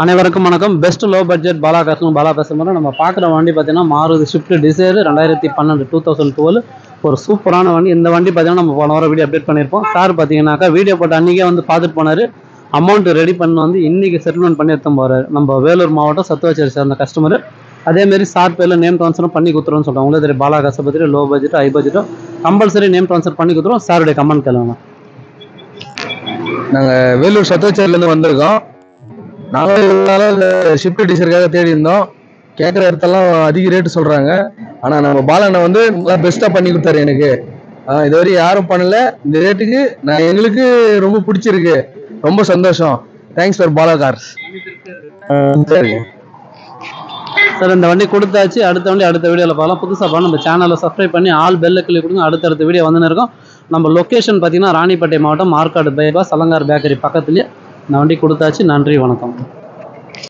அனைவருக்கும் வணக்கம். Best low budget Bala பேசும்போது நம்ம பார்க்குற வண்டி பார்த்தீங்கன்னா மாருதி ஸ்விஃப்ட் டிசைர் 2012 2012 ஒரு சூப்பரான வண்டி. இந்த வண்டி பார்த்தீங்கன்னா நம்ம போன வாரம் வீடியோ அப்டேட் பண்ணியிருப்போம். சார் பார்த்தீங்கன்னாக்கா வீடியோ போட்டு அன்றைக்கே வந்து பார்த்துட்டு போனார். அமௌண்ட் ரெடி பண்ணி வந்து இன்றைக்கி செட்டில்மெண்ட் பண்ணி எடுத்து போகிறார். நம்ம வேலூர் மாவட்டம் சத்துவச்சேரி சேர்ந்த கஸ்டமர். அதேமாரி சார் பேரில் நேம் ட்ரான்ஸ்ஃபரும் பண்ணி கொடுத்துருவோம்னு சொல்கிறாங்க. உங்களுக்கு தெரியும் பாலா பற்றி லோ பட்ஜெட்டோ ஹை பட்ஜெட்டோ கம்பல்சரி நேம் ட்ரான்ஸ்ஃபர் பண்ணி கொடுத்துருவோம். சாருடைய கமெண்ட் கேளுங்க. நாங்கள் வேலூர் சத்துவச்சேரியிலேருந்து வந்திருக்கோம். நாங்கள் ஷிஃப்ட் டிசைருக்காக தேடி இருந்தோம். கேட்குற இடத்தெல்லாம் அதிக ரேட்டு சொல்கிறாங்க. ஆனால் நம்ம பாலனை வந்து நல்லா பெஸ்ட்டாக பண்ணி கொடுத்தாரு எனக்கு. இதுவரை யாரும் பண்ணல. இந்த ரேட்டுக்கு எங்களுக்கு ரொம்ப பிடிச்சிருக்கு. ரொம்ப சந்தோஷம். Thanks for Bala cars. சரி சார், இந்த வண்டி கொடுத்தாச்சு. அடுத்த வண்டி அடுத்த வீடியோவில் பார்க்கலாம். புதுசாக பார்த்து நம்ம சேனலை சப்ஸ்கிரைப் பண்ணி ஆல் பெல்ல கிளிக் கொடுங்க. அடுத்தடுத்த வீடியோ வந்துன்னு இருக்கும். நம்ம லொக்கேஷன் பார்த்தீங்கன்னா ராணிப்பேட்டை மாவட்டம் மார்க்காடு பைபாஸ் அலங்கார் பேக்கரி பக்கத்துலேயே இந்த வண்டி கொடுத்தாச்சு. நன்றி, வணக்கம்.